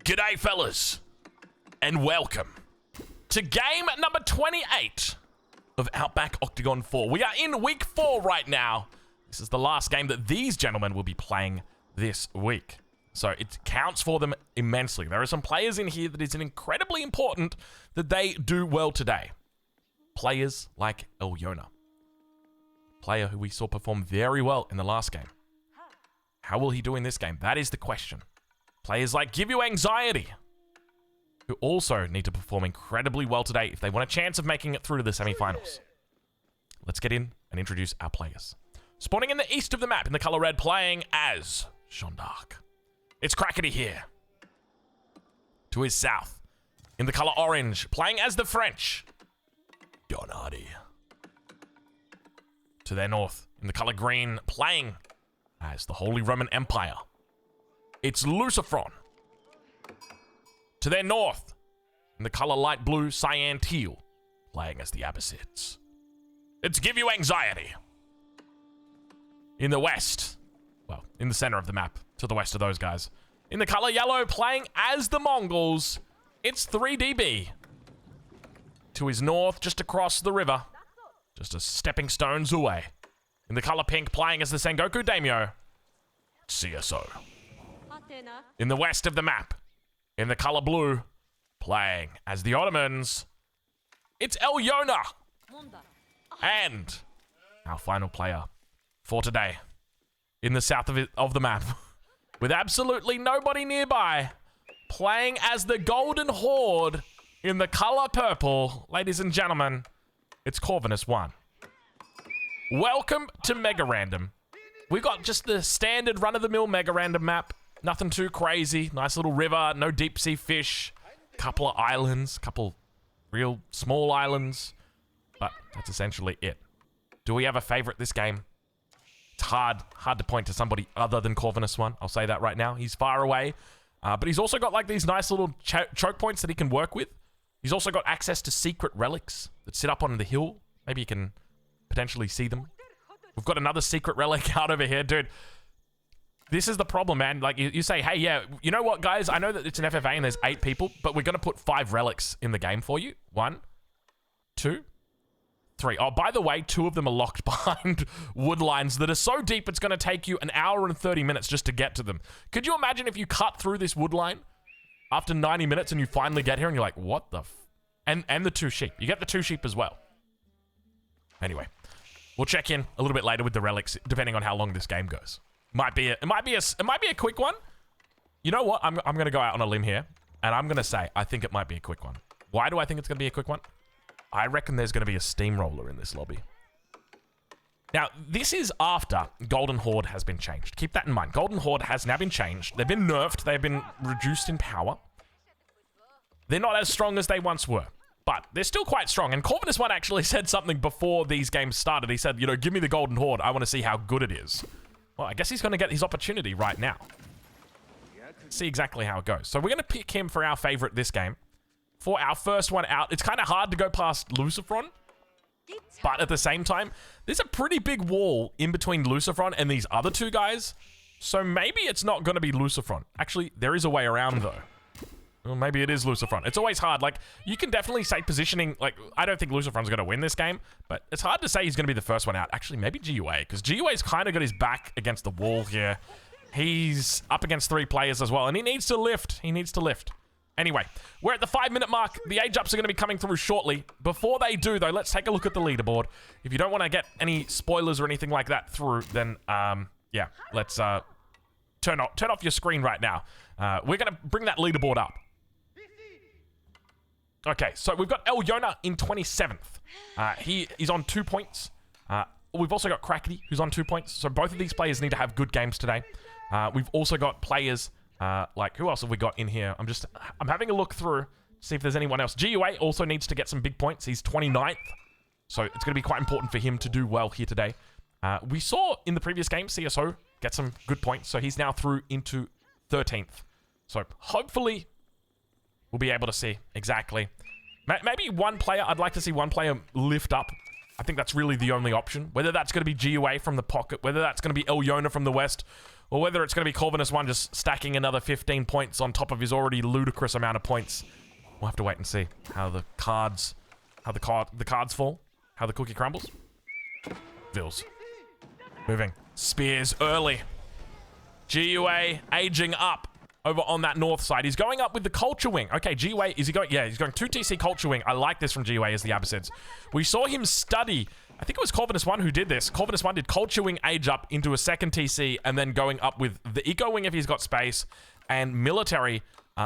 G'day, fellas, and welcome to game number 28 of Outback Octagon 4. We are in week 4 right now. This is the last game that these gentlemen will be playing this week. So it counts for them immensely. There are some players in here that is incredibly important that they do well today. Players like Elyona. Player who we saw perform very well in the last game. How will he do in this game? That is the question. Players like Give You Anxiety, who also need to perform incredibly well today if they want a chance of making it through to the semi-finals. Let's get in and introduce our players. Spawning in the east of the map in the color red, playing as Jeanne d'Arc. It's Crackety here. To his south, in the color orange, playing as the French, Gennady. To their north, in the color green, playing as the Holy Roman Empire, it's Lucifron. To their north, in the color light blue, cyan teal, playing as the Abbasids, it's Give You Anxiety. In the west, well, in the center of the map, to the west of those guys, in the color yellow, playing as the Mongols, it's 3DB. To his north, just across the river, just a stepping stones away, in the color pink, playing as the Sengoku Daimyo, it's CSO. In the west of the map, in the color blue, playing as the Ottomans, it's Elyona. And our final player for today, in the south of the map, with absolutely nobody nearby, playing as the Golden Horde in the color purple, ladies and gentlemen, it's Corvinus1. Welcome to Mega Random. We got just the standard run-of-the-mill Mega Random map. Nothing too crazy. Nice little river, no deep sea fish. Couple of islands, couple real small islands. But that's essentially it. Do we have a favorite this game? It's hard to point to somebody other than Corvinus1. I'll say that right now. He's far away. But he's also got like these nice little choke points that he can work with. He's also got access to secret relics that sit up on the hill. Maybe you can potentially see them. We've got another secret relic out over here, dude. This is the problem, man. Like, you say, hey, yeah, you know what, guys? I know that it's an FFA and there's 8 people, but we're going to put 5 relics in the game for you. 1, 2, 3. Oh, by the way, 2 of them are locked behind wood lines that are so deep it's going to take you an hour and 30 minutes just to get to them. Could you imagine if you cut through this wood line after 90 minutes and you finally get here and you're like, what the f... And the 2 sheep. You get the 2 sheep as well. Anyway, we'll check in a little bit later with the relics, depending on how long this game goes. It might be a quick one. You know what? I'm going to go out on a limb here, and I'm going to say I think it might be a quick one. Why do I think it's going to be a quick one? I reckon there's going to be a steamroller in this lobby. Now, this is after Golden Horde has been changed. Keep that in mind. Golden Horde has now been changed. They've been nerfed. They've been reduced in power. They're not as strong as they once were, but they're still quite strong. And Corvinus1 actually said something before these games started. He said, you know, give me the Golden Horde. I want to see how good it is. Well, I guess he's going to get his opportunity right now. See exactly how it goes. So we're going to pick him for our favorite this game. For our first one out, it's kind of hard to go past Lucifron. But at the same time, there's a pretty big wall in between Lucifron and these other 2 guys. So maybe it's not going to be Lucifron. Actually, there is a way around, though. Well, maybe it is Lucifron. It's always hard. Like, you can definitely say positioning... Like, I don't think Lucifron's going to win this game, but it's hard to say he's going to be the first one out. Actually, maybe GUA, because GUA's kind of got his back against the wall here. He's up against 3 players as well, and he needs to lift. He needs to lift. Anyway, we're at the 5-minute mark. The age-ups are going to be coming through shortly. Before they do, though, let's take a look at the leaderboard. If you don't want to get any spoilers or anything like that through, then, yeah, let's turn off your screen right now. We're going to bring that leaderboard up. Okay, so we've got Elyona in 27th. He's on 2 points. We've also got Crackety, who's on 2 points. So both of these players need to have good games today. We've also got players, like, who else have we got in here? I'm having a look through to see if there's anyone else. GUA also needs to get some big points. He's 29th. So it's going to be quite important for him to do well here today. We saw in the previous game, CSO get some good points. So he's now through into 13th. So hopefully... we'll be able to see exactly. Maybe one player, I'd like to see one player lift up. I think that's really the only option. Whether that's going to be GUA from the pocket, whether that's going to be Elyona from the west, or whether it's going to be Corvinus 1 just stacking another 15 points on top of his already ludicrous amount of points. We'll have to wait and see how the cards fall, how the cookie crumbles. Vils. Moving. Spears early. GUA aging up over on that north side. He's going up with the culture wing. Okay, GUA, is he going? Yeah, he's going 2 TC culture wing. I like this from GUA as the Abbasids. We saw him study, I think it was Corvinus 1 who did this. Corvinus 1 did culture wing age up into a second TC and then going up with the eco wing if he's got space and military,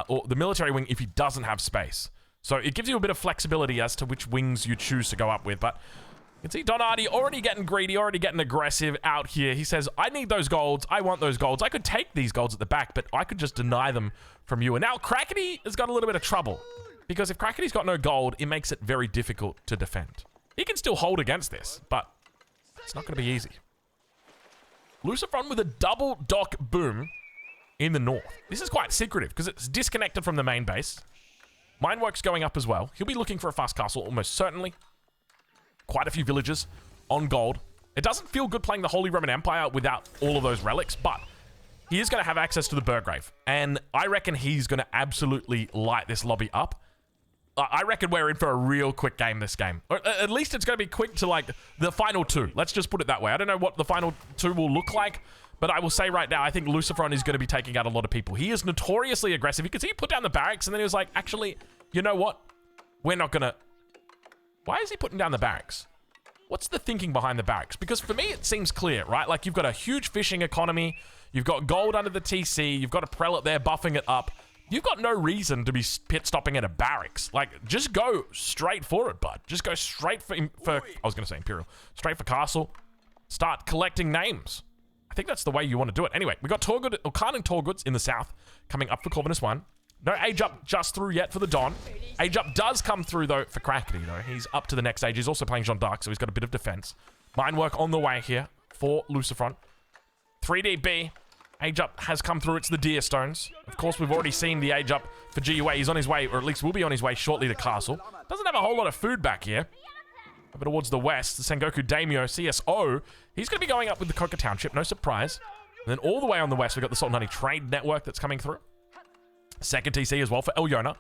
or the military wing if he doesn't have space. So it gives you a bit of flexibility as to which wings you choose to go up with, but you can see Donati already getting greedy, already getting aggressive out here. He says, I need those golds. I want those golds. I could take these golds at the back, but I could just deny them from you. And now Krakeny has got a little bit of trouble because if Krakeny's got no gold, it makes it very difficult to defend. He can still hold against this, but it's not going to be easy. Lucifron with a double dock boom in the north. This is quite secretive because it's disconnected from the main base. Mineworks going up as well. He'll be looking for a fast castle almost certainly. Quite a few villages on gold. It doesn't feel good playing the Holy Roman Empire without all of those relics, but he is going to have access to the Burgrave. And I reckon he's going to absolutely light this lobby up. I reckon we're in for a real quick game this game. Or at least it's going to be quick to like the final 2. Let's just put it that way. I don't know what the final 2 will look like, but I will say right now, I think Lucifron is going to be taking out a lot of people. He is notoriously aggressive. You can see he put down the barracks and then he was like, actually, you know what? We're not going to... Why is he putting down the barracks? What's the thinking behind the barracks? Because for me, it seems clear, right? Like, you've got a huge fishing economy. You've got gold under the TC. You've got a prelate there buffing it up. You've got no reason to be pit stopping at a barracks. Like, just go straight for it, bud. Just go straight for I was going to say Imperial. Straight for castle. Start collecting names. I think that's the way you want to do it. Anyway, we got Khan and Torgoods in the south coming up for Corvinus 1. No age up just through yet for the Don. Age up does come through, though, for Krakeny, though. He's up to the next age. He's also playing Jeanne d'Arc, so he's got a bit of defense. Minework on the way here for Lucifron. 3DB. Age up has come through. It's the Deer Stones. Of course, we've already seen the age up for GUA. He's on his way, or at least will be on his way shortly to Castle. Doesn't have a whole lot of food back here. Over towards the west, the Sengoku Daimyo CSO. He's going to be going up with the Coca Township, no surprise. And then all the way on the west, we've got the Sultanate trade network that's coming through. Second TC as well for Elyona.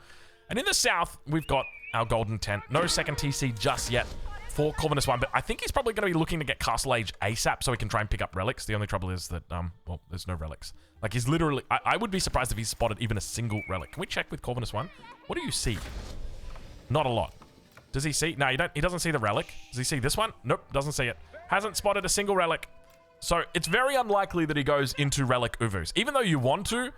And in the south, we've got our Golden Tent. No second TC just yet for Corvinus 1, but I think he's probably going to be looking to get Castle Age ASAP so he can try and pick up relics. The only trouble is that, well, there's no relics. Like, he's literally... I would be surprised if he's spotted even a single relic. Can we check with Corvinus 1? What do you see? Not a lot. Does he see? No, he doesn't see the relic. Does he see this one? Nope, doesn't see it. Hasn't spotted a single relic. So, it's very unlikely that he goes into relic Uvus. Even though you want to,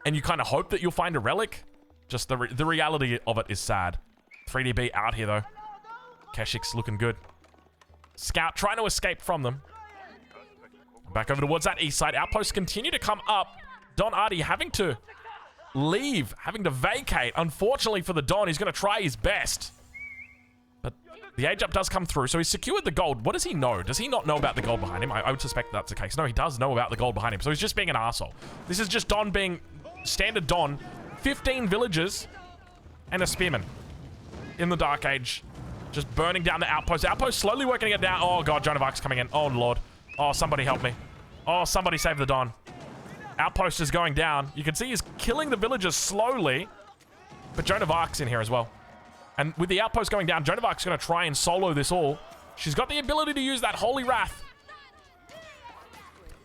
and you kind of hope that you'll find a relic, just the reality of it is sad. 3DB out here, though. Keshik's looking good. Scout trying to escape from them. Back over towards that east side. Outposts continue to come up. Don Artie having to leave, having to vacate. Unfortunately for the Don, he's going to try his best. But the age up does come through, so he's secured the gold. What does he know? Does he not know about the gold behind him? I would suspect that's the case. No, he does know about the gold behind him, so he's just being an arsehole. This is just Don being standard Don. 15 villagers and a spearman in the Dark Age. Just burning down the outpost. Outpost slowly working it down. Oh, God, Joan of Arc's coming in. Oh, Lord. Oh, somebody help me. Oh, somebody save the Don. Outpost is going down. You can see he's killing the villagers slowly. But Joan of Arc's in here as well. And with the outpost going down, Joan of Arc's going to try and solo this all. She's got the ability to use that Holy Wrath.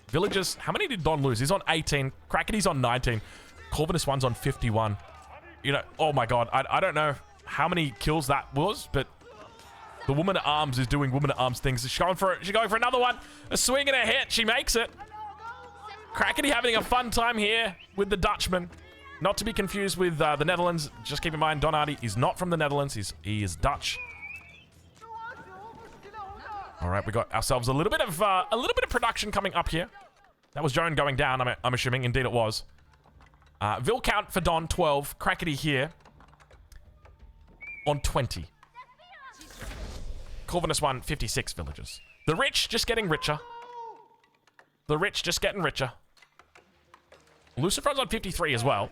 Villagers, how many did Don lose? He's on 18. Krakeny's on 19. Corvinus 1's on 51. You know, oh my God. I don't know how many kills that was, but the woman at arms is doing woman at arms things. She's going for another one. A swing and a hit. She makes it. Krakeny having a fun time here with the Dutchman. Not to be confused with the Netherlands. Just keep in mind, Don Artie is not from the Netherlands. He is Dutch. All right, we got ourselves a little bit of production coming up here. That was Joan going down. I'm assuming, indeed it was. Vil count for Don 12. Krakeny here on 20. Corvinus 1 56 villagers. The rich just getting richer. The rich just getting richer. Lucifron's on 53 as well.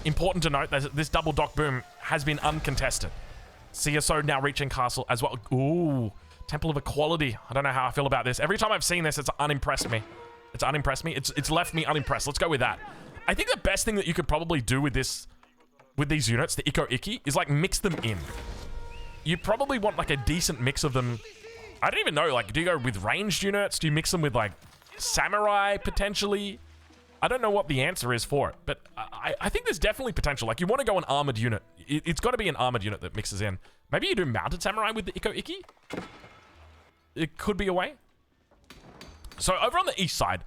Important to note that this double dock boom has been uncontested. CSO now reaching castle as well. Ooh, Temple of Equality. I don't know how I feel about this. Every time I've seen this, it's unimpressed me. It's unimpressed me. It's left me unimpressed. Let's go with that. I think the best thing that you could probably do with these units, the Ikko Ikki, is like mix them in. You probably want like a decent mix of them. I don't even know, like, do you go with ranged units? Do you mix them with like samurai potentially? I don't know what the answer is for it, but I think there's definitely potential. Like, you want to go an armored unit. It's got to be an armored unit that mixes in. Maybe you do mounted samurai with the Ikko Ikki? It could be a way. So over on the east side,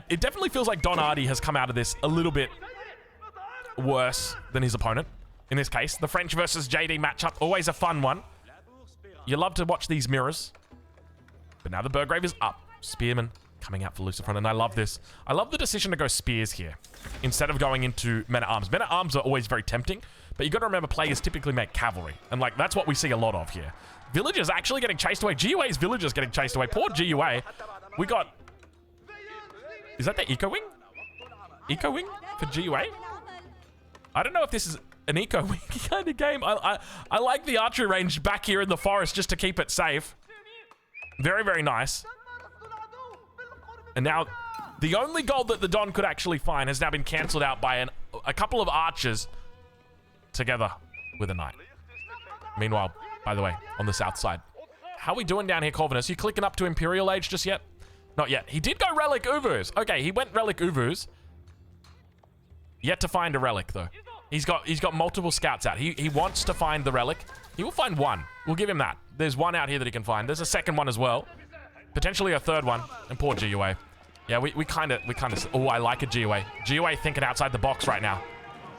it definitely feels like Don Ardi has come out of this a little bit worse than his opponent. In this case, the French versus JD matchup, always a fun one. You love to watch these mirrors. But now the Burgrave is up. Spearman coming out for Lucifron, and I love this. I love the decision to go spears here instead of going into men-at-arms. Men-at-arms are always very tempting, but you got to remember players typically make cavalry, and like that's what we see a lot of here. Villagers actually getting chased away. GUA's villagers getting chased away. Poor GUA. We got... Is that the Eco Wing? Eco Wing for GUA? I don't know if this is an Eco Wing kind of game. I like the archery range back here in the forest just to keep it safe. Very, very nice. And now, the only gold that the Don could actually find has now been cancelled out by a couple of archers together with a knight. Meanwhile, by the way, on the south side. How are we doing down here, Corvinus? You clicking up to Imperial Age just yet? Not yet. He did go Relic Uvus. Okay, he went Relic Uvus. Yet to find a relic, though. He's got multiple scouts out. He wants to find the relic. He will find one. We'll give him that. There's one out here that he can find. There's a second one as well. Potentially a third one. And poor GUA. Yeah, we kind of... Oh, I like a GUA. GUA thinking outside the box right now.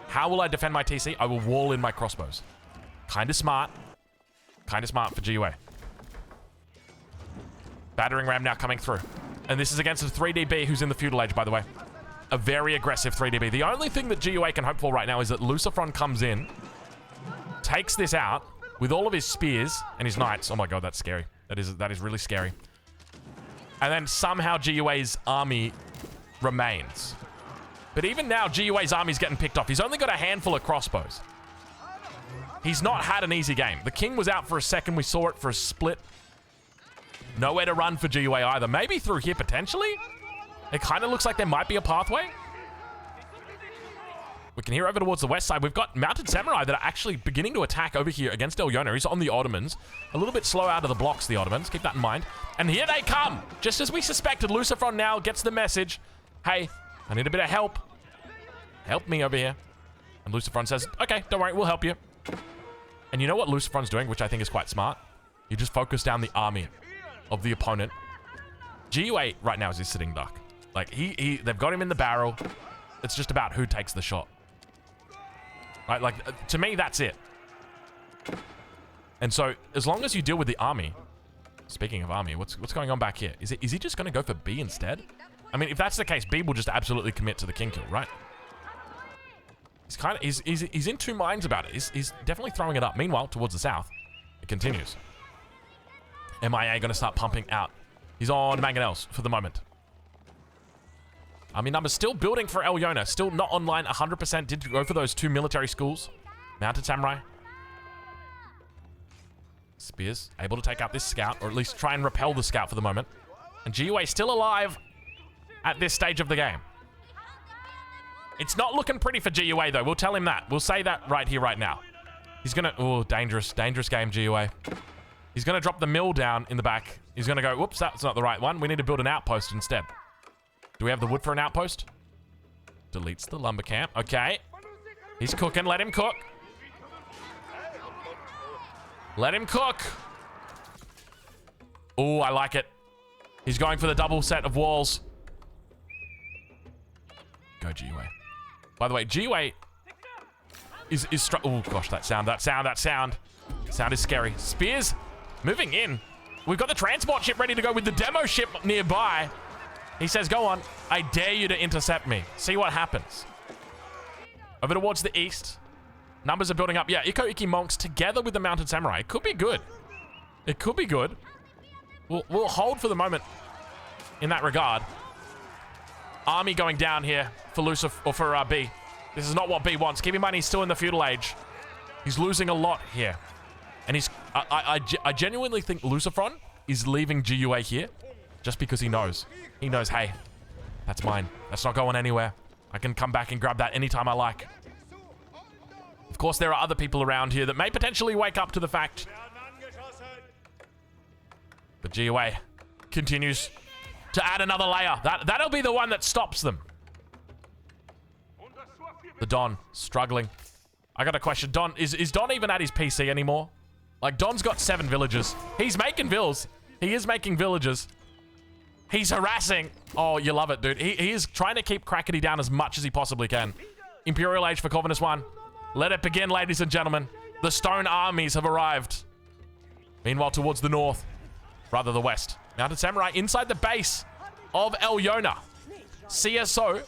How will I defend my TC? I will wall in my crossbows. Kind of smart. Kind of smart for GUA. Battering ram now coming through. And this is against a 3DB who's in the Feudal Age, by the way. A very aggressive 3DB. The only thing that GUA can hope for right now is that Lucifron comes in, takes this out with all of his spears and his knights. Oh my god, that's scary. That is really scary. And then somehow GUA's army remains. But even now, GUA's army's getting picked off. He's only got a handful of crossbows. He's not had an easy game. The king was out for a second. We saw it for a split. Nowhere to run for GUA either. Maybe through here, potentially? It kind of looks like there might be a pathway. We can hear over towards the west side. We've got mounted samurai that are actually beginning to attack over here against Elyona. He's on the Ottomans. A little bit slow out of the blocks, the Ottomans. Keep that in mind. And here they come. Just as we suspected, Lucifron now gets the message. Hey, I need a bit of help. Help me over here. And Lucifron says, okay, don't worry, we'll help you. And you know what Lucifron's doing, which I think is quite smart? You just focus down the army of the opponent. GUA right now is his sitting duck. Like, they've got him in the barrel. It's just about who takes the shot. Right, like, to me, that's it. And so, as long as you deal with the army... Speaking of army, what's going on back here? Is he just going to go for B instead? I mean, if that's the case, B will just absolutely commit to the king kill, right? He's in two minds about it. He's definitely throwing it up. Meanwhile, towards the south, it continues. MIA going to start pumping out. He's on Mangonels for the moment. Army numbers still building for Elyona. Still not online 100%. Did go for those 2 military schools. Mounted samurai. Spears able to take out this scout, or at least try and repel the scout for the moment. And GUA still alive at this stage of the game. It's not looking pretty for GUA, though. We'll tell him that. We'll say that right here, right now. He's going to... Oh, dangerous game, GUA. He's going to drop the mill down in the back. He's going to go, whoops, that's not the right one. We need to build an outpost instead. Do we have the wood for an outpost? Deletes the lumber camp. Okay. He's cooking. Let him cook. Let him cook. Oh, I like it. He's going for the double set of walls. Go, GUA. By the way, GUA is oh, gosh, that sound. Sound is scary. Spears moving in. We've got the transport ship ready to go with the demo ship nearby. He says, go on. I dare you to intercept me. See what happens. Over towards the east. Numbers are building up. Yeah, Ikko Ikki monks together with the mounted samurai. It could be good. It could be good. We'll hold for the moment in that regard. Army going down here for for B. This is not what B wants. Keep in mind, he's still in the Feudal Age. He's losing a lot here. And he's... I genuinely think Lucifron is leaving GUA here just because he knows. He knows, hey, That's mine. That's not going anywhere. I can come back and grab that anytime I like. Of course, there are other people around here that may potentially wake up to the fact. But GUA continues to add another layer. That'll be the one that stops them. The Don, struggling. I got a question. Don, is Don even at his PC anymore? Like, Don's got 7 villages. He's making vills. He is making villages. He's harassing. Oh, you love it, dude. He is trying to keep Crackety down as much as he possibly can. Imperial Age for Corvinus 1. Let it begin, ladies and gentlemen. The stone armies have arrived. Meanwhile, towards the north, rather the west, Mounted Samurai inside the base of Elyona. CSO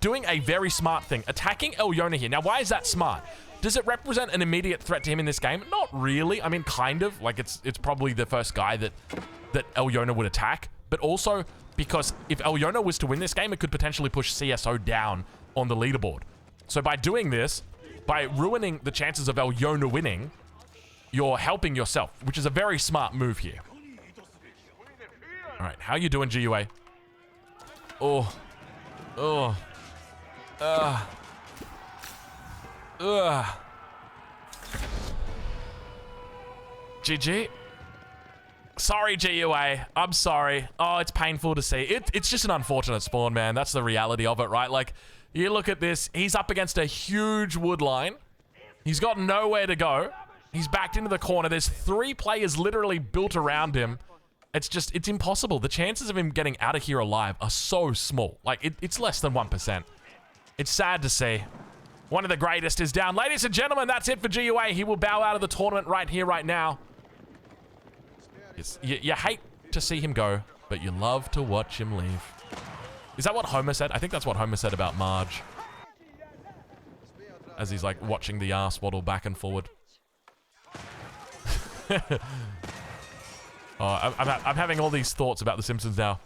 doing a very smart thing, attacking Elyona here. Now, why is that smart? Does it represent an immediate threat to him in this game? Not really. I mean, kind of. Like, it's probably the first guy that Elyona would attack. But also, because if Elyona was to win this game, it could potentially push CSO down on the leaderboard. So by doing this, by ruining the chances of Elyona winning, you're helping yourself, which is a very smart move here. All right, how you doing, GUA? Oh. Oh. GG. Sorry, GUA. I'm sorry. Oh, it's painful to see. It's just an unfortunate spawn, man. That's the reality of it, right? Like, you look at this. He's up against a huge wood line. He's got nowhere to go. He's backed into the corner. There's 3 players literally built around him. It's impossible. The chances of him getting out of here alive are so small. Like, it's less than 1%. It's sad to see. One of the greatest is down. Ladies and gentlemen, that's it for GUA. He will bow out of the tournament right here, right now. You hate to see him go, but you love to watch him leave. Is that what Homer said? I think that's what Homer said about Marge. As he's like watching the ass waddle back and forward. Oh, I'm having all these thoughts about The Simpsons now.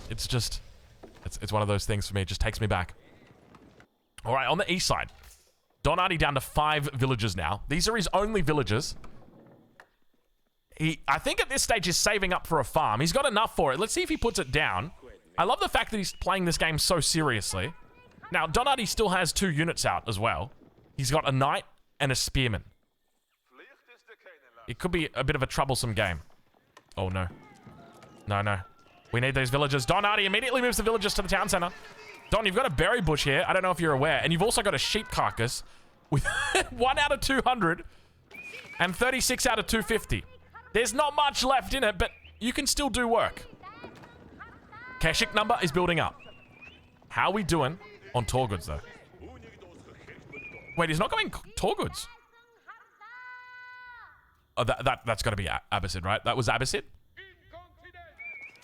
It's just, it's one of those things for me. It just takes me back. All right, on the east side, Donati down to 5 villages now. These are his only villages. I think at this stage he's saving up for a farm. He's got enough for it. Let's see if he puts it down. I love the fact that he's playing this game so seriously. Now, Donati still has 2 units out as well. He's got a knight and a spearman. It could be a bit of a troublesome game. Oh, no. No. We need these villagers. Donati immediately moves the villagers to the town center. Don, you've got a berry bush here. I don't know if you're aware. And you've also got a sheep carcass with 1 out of 200 and 36 out of 250. There's not much left in it, but you can still do work. Keshik number is building up. How are we doing on Torgoods, though? Wait, he's not going Torgoods. Oh, that's got to be Abbasid, right? That was Abbasid?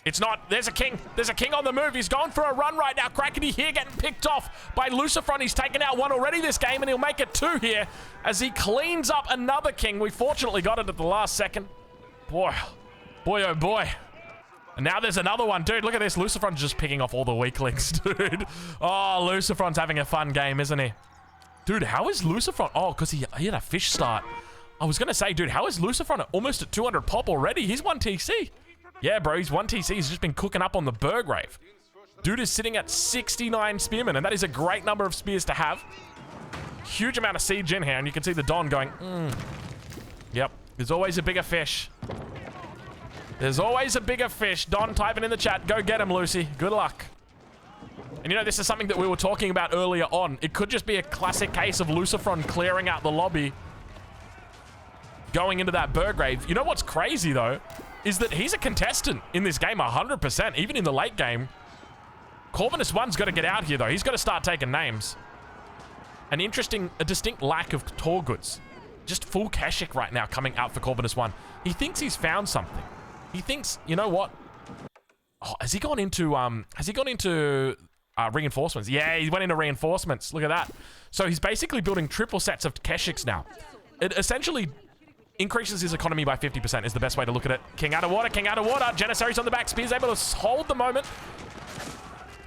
It's not. There's a king. There's a king on the move. He's going for a run right now. Crackety here getting picked off by Lucifron. He's taken out 1 already this game, and he'll make it 2 here as he cleans up another king. We fortunately got it at the last second. Boy, oh boy. And now there's another one. Dude, look at this. Lucifron's just picking off all the weaklings, dude. Oh, Lucifron's having a fun game, isn't he? Dude, how is Lucifron? Oh, because he had a fish start. I was going to say, dude, how is Lucifron almost at 200 pop already? He's 1 TC. Yeah, bro, he's 1 TC. He's just been cooking up on the Burgrave. Dude is sitting at 69 spearmen, and that is a great number of spears to have. Huge amount of siege in here, and you can see the Don going, Yep, there's always a bigger fish. There's always a bigger fish. Don, typing in the chat, go get him, Lucy. Good luck. And you know, this is something that we were talking about earlier on. It could just be a classic case of Lucifron clearing out the lobby, going into that Burgrave. You know what's crazy, though, is that he's a contestant in this game 100%, even in the late game. Corvinus 1's got to get out here, though. He's got to start taking names. A distinct lack of Torgoods. Just full Keshik right now coming out for Corvinus 1. He thinks he's found something. He thinks, you know what? Oh, has he gone into reinforcements? Yeah, he went into reinforcements. Look at that. So he's basically building triple sets of Keshiks now. It essentially increases his economy by 50% is the best way to look at it. King out of water, king out of water. Janissaries on the back. Spears able to hold the moment.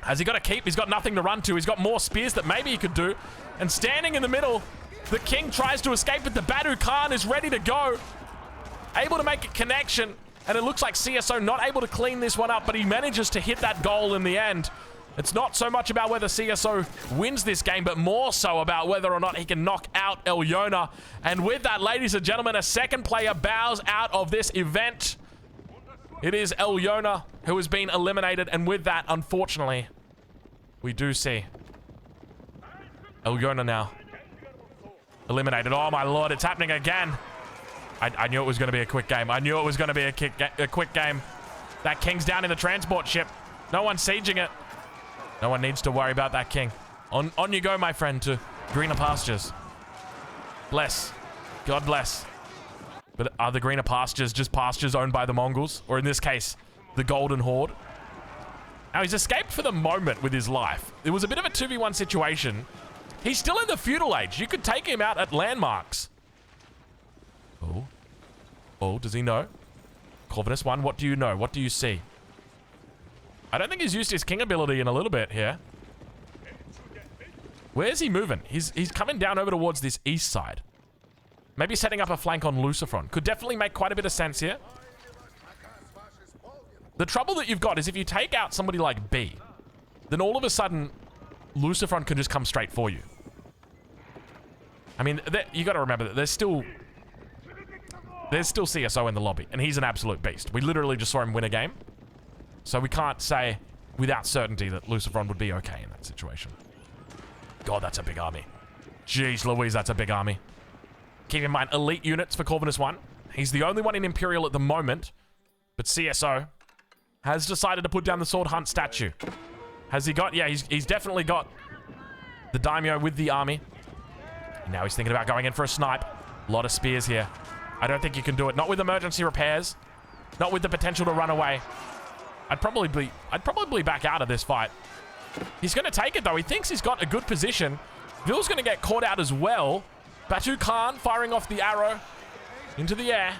Has he got to keep? He's got nothing to run to. He's got more spears that maybe he could do. And standing in the middle, the king tries to escape, but the Badu Khan is ready to go. Able to make a connection. And it looks like CSO not able to clean this one up, but he manages to hit that goal in the end. It's not so much about whether CSO wins this game, but more so about whether or not he can knock out Elyona. And with that, ladies and gentlemen, a second player bows out of this event. It is Elyona who has been eliminated. And with that, unfortunately, we do see Elyona now eliminated. Oh my lord, it's happening again. I knew it was going to be a quick game. I knew it was going to be a quick game. That king's down in the transport ship. No one's sieging it. No one needs to worry about that king. On you go, my friend, to greener pastures. Bless. God bless. But are the greener pastures just pastures owned by the Mongols? Or in this case, the Golden Horde? Now, he's escaped for the moment with his life. It was a bit of a 2v1 situation. He's still in the feudal age. You could take him out at landmarks. Oh. Oh, does he know? Corvinus 1, what do you know? What do you see? I don't think he's used his king ability in a little bit here. Where's he moving? He's coming down over towards this east side. Maybe setting up a flank on Lucifron. Could definitely make quite a bit of sense here. The trouble that you've got is if you take out somebody like B, then all of a sudden, Lucifron can just come straight for you. I mean, you got to remember that there's still CSO in the lobby, and he's an absolute beast. We literally just saw him win a game. So we can't say without certainty that Lucifron would be okay in that situation. God, that's a big army. Jeez Louise, that's a big army. Keep in mind, elite units for Corvinus 1. He's the only one in Imperial at the moment, but CSO has decided to put down the Sword Hunt statue. Has he got? Yeah, he's definitely got the Daimyo with the army. And now he's thinking about going in for a snipe. A lot of spears here. I don't think you can do it. Not with emergency repairs. Not with the potential to run away. I'd probably back out of this fight. He's going to take it, though. He thinks he's got a good position. Vil's going to get caught out as well. Batu Khan firing off the arrow into the air.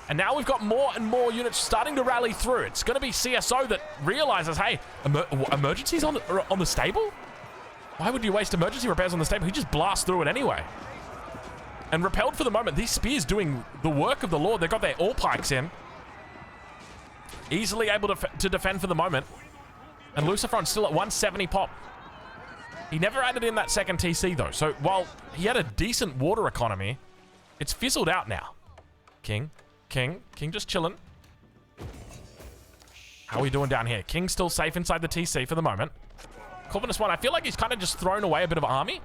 And now we've got more and more units starting to rally through. It's going to be CSO that realizes, hey, emergencies on the stable? Why would you waste emergency repairs on the stable? He just blasts through it anyway. And repelled for the moment. These spears doing the work of the Lord. They've got their all pikes in. Easily able to defend for the moment. And Lucifron's still at 170 pop. He never added in that second TC, though. So while he had a decent water economy, it's fizzled out now. King just chilling. How are we doing down here? King's still safe inside the TC for the moment. Corvinus 1, I feel like he's kind of just thrown away a bit of army.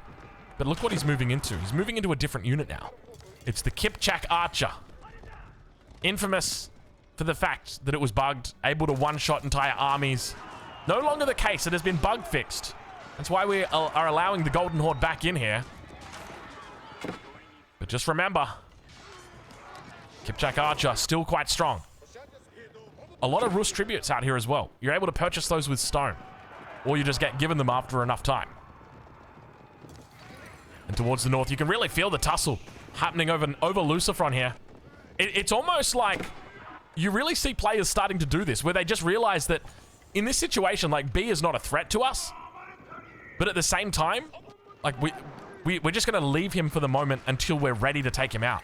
But look what he's moving into. He's moving into a different unit now. It's the Kipchak Archer. Infamous for the fact that it was bugged, able to one-shot entire armies. No longer the case. It has been bug fixed. That's why we are allowing the Golden Horde back in here. But just remember, Kipchak Archer still quite strong. A lot of Rus tributes out here as well. You're able to purchase those with stone, or you just get given them after enough time. And towards the north, you can really feel the tussle happening over Lucifron here. It's almost like you really see players starting to do this, where they just realize that in this situation, like, B is not a threat to us, but at the same time, like, we're just going to leave him for the moment until we're ready to take him out.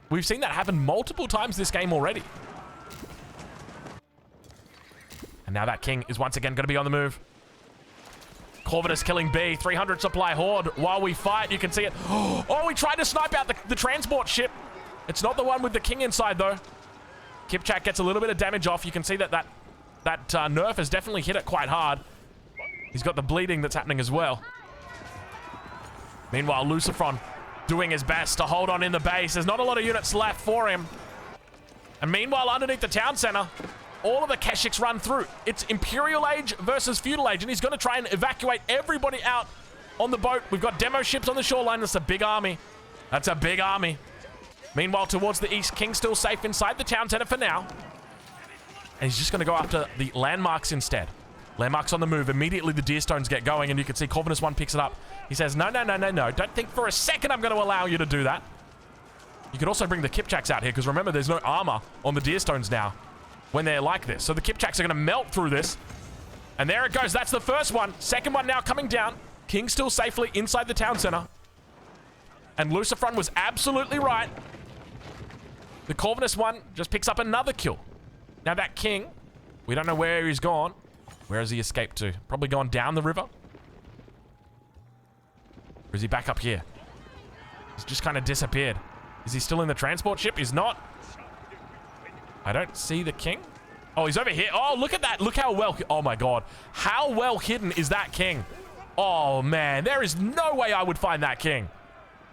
We've seen that happen multiple times this game already. And now that king is once again going to be on the move. Corvinus killing B, 300 supply Horde. While we fight, you can see it. Oh, we tried to snipe out the transport ship. It's not the one with the king inside, though. Kipchak gets a little bit of damage off. You can see that nerf has definitely hit it quite hard. He's got the bleeding that's happening as well. Meanwhile, Lucifron doing his best to hold on in the base. There's not a lot of units left for him. And meanwhile, underneath the town center, all of the Keshiks run through. It's Imperial Age versus Feudal Age, and he's going to try and evacuate everybody out on the boat. We've got demo ships on the shoreline. That's a big army. That's a big army. Meanwhile, towards the east, King's still safe inside the town center for now. And he's just going to go after the landmarks instead. Landmarks on the move. Immediately, the deer stones get going, and you can see Corvinus 1 picks it up. He says, no. Don't think for a second I'm going to allow you to do that. You could also bring the Kipchaks out here, because remember, there's no armor on the deer stones now when they're like this. So the Kipchaks are going to melt through this. And there it goes. That's the first one. Second one now coming down. King still safely inside the town center. And Lucifron was absolutely right. The Corvinus 1 just picks up another kill. Now that king We don't know where he's gone. Where has he escaped to? Probably gone down the river? Or is he back up here? He's just kind of disappeared. Is he still in the transport ship? He's not. I don't see the king. Oh, he's over here. Oh, look at that. Look how well... Oh, my God. How well hidden is that king? Oh, man. There is no way I would find that king.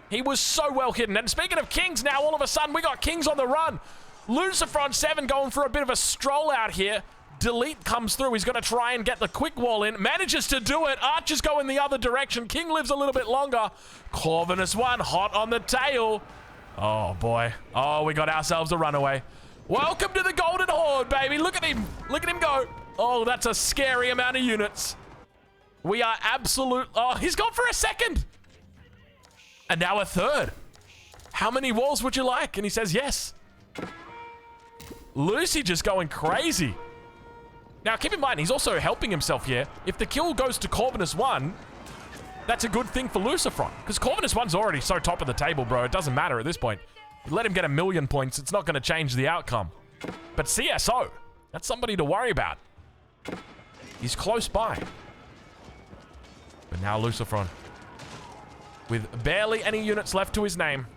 He was so well hidden. And speaking of kings now, all of a sudden, we got kings on the run. Lucifron 7 going for a bit of a stroll out here. Delete comes through. He's going to try and get the quick wall in. Manages to do it. Archers go in the other direction. King lives a little bit longer. Corvinus 1 hot on the tail. Oh, boy. Oh, we got ourselves a runaway. Welcome to the Golden Horde, baby. Look at him. Look at him go. Oh, that's a scary amount of units. We are absolute... Oh, he's gone for a second. And now a third. How many walls would you like? And he says yes. Lucy just going crazy. Now, keep in mind, he's also helping himself here. If the kill goes to Corvinus 1, that's a good thing for Lucifron. Because Corvinus 1's already so top of the table, bro. It doesn't matter at this point. You let him get 1,000,000 points, it's not going to change the outcome. But CSO, that's somebody to worry about. He's close by. But now Lucifron, with barely any units left to his name.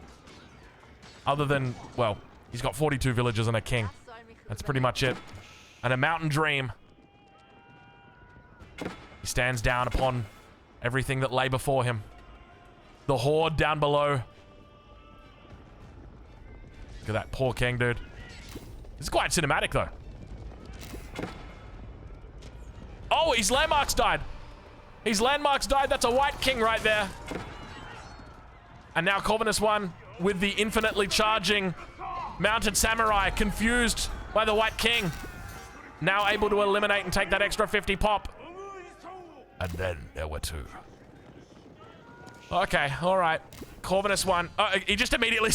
Other than, well, he's got 42 villages and a king. That's pretty much it. And a mountain dream. He stands down upon everything that lay before him. The horde down below. Look at that poor king, dude. This is quite cinematic, though. Oh, his landmarks died. His landmarks died. That's a white king right there. And now Corvinus 1 with the infinitely charging mounted samurai, confused by the white king. Now able to eliminate and take that extra 50 pop. And then there were two. Okay, all right. Corvinus 1. He just immediately,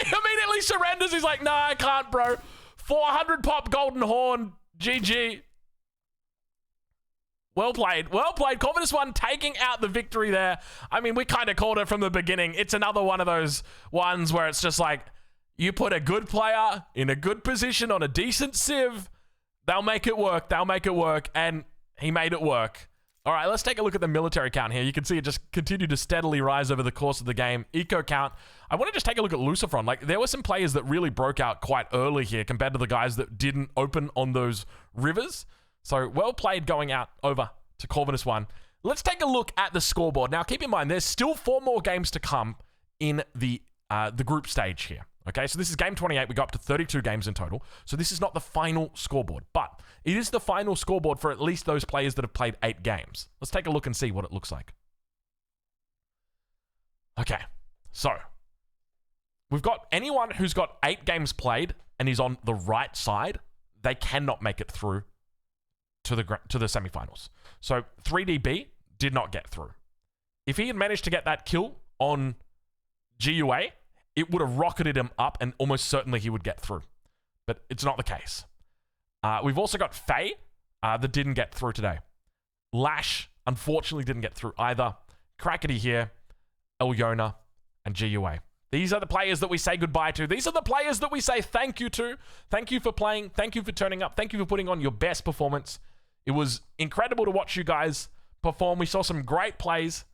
immediately surrenders. He's like, nah, I can't, bro. 400 pop golden horn. GG. Well played. Well played. Corvinus 1 taking out the victory there. I mean, we kind of called it from the beginning. It's another one of those ones where it's just like, you put a good player in a good position on a decent civ, they'll make it work. They'll make it work. And he made it work. All right, let's take a look at the military count here. You can see it just continued to steadily rise over the course of the game. Eco count. I want to just take a look at Lucifron. Like, there were some players that really broke out quite early here compared to the guys that didn't open on those rivers. So, well played going out over to Corvinus 1. Let's take a look at the scoreboard. Now, keep in mind, there's still 4 more games to come in the group stage here. Okay, so this is game 28. We got up to 32 games in total. So this is not the final scoreboard, but it is the final scoreboard for at least those players that have played 8 games. Let's take a look and see what it looks like. Okay, so we've got anyone who's got 8 games played and is on the right side, they cannot make it through to the semifinals. So 3DB did not get through. If he had managed to get that kill on GUA, it would have rocketed him up and almost certainly he would get through. But it's not the case. We've also got Faye that didn't get through today. Lash, unfortunately, didn't get through either. Crackety here, Elyona, and GUA. These are the players that we say goodbye to. These are the players that we say thank you to. Thank you for playing. Thank you for turning up. Thank you for putting on your best performance. It was incredible to watch you guys perform. We saw some great plays,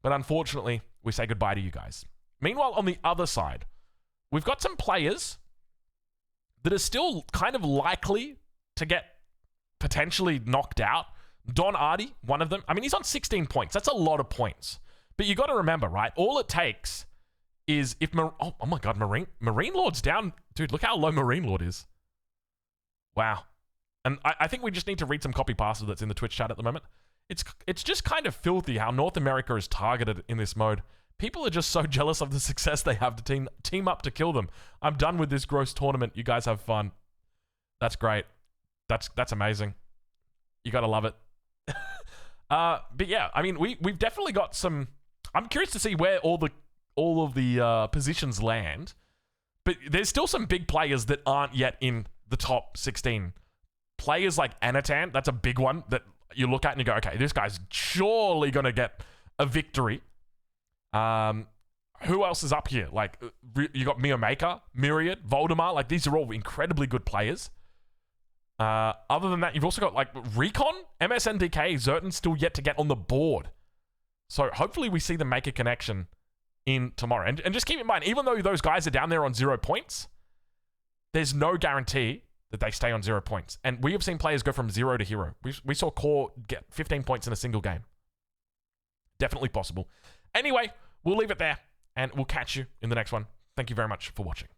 but unfortunately, we say goodbye to you guys. Meanwhile, on the other side, we've got some players that are still kind of likely to get potentially knocked out. Don Ardi, one of them. I mean, he's on 16 points. That's a lot of points. But you got to remember, right? All it takes is if... Oh my God, Marine Lord's down. Dude, look how low Marine Lord is. Wow. And I think we just need to read some copy passes that's in the Twitch chat at the moment. It's just kind of filthy how North America is targeted in this mode. People are just so jealous of the success they have to team up to kill them. I'm done with this gross tournament. You guys have fun. That's great. That's amazing. You gotta love it. But yeah, I mean, we've definitely got some... I'm curious to see where all of the positions land. But there's still some big players that aren't yet in the top 16. Players like Anatan, that's a big one that you look at and you go, okay, this guy's surely gonna get a victory. Who else is up here? Like, you got Mio Maker, Myriad, Voldemar. Like, these are all incredibly good players. Other than that, you've also got like Recon, MSNDK, Zertan still yet to get on the board. So hopefully we see them make a connection in tomorrow. And just keep in mind, even though those guys are down there on 0 points, there's no guarantee that they stay on 0 points. And we have seen players go from 0 to hero. We saw Core get 15 points in a single game. Definitely possible. Anyway, we'll leave it there, and we'll catch you in the next one. Thank you very much for watching.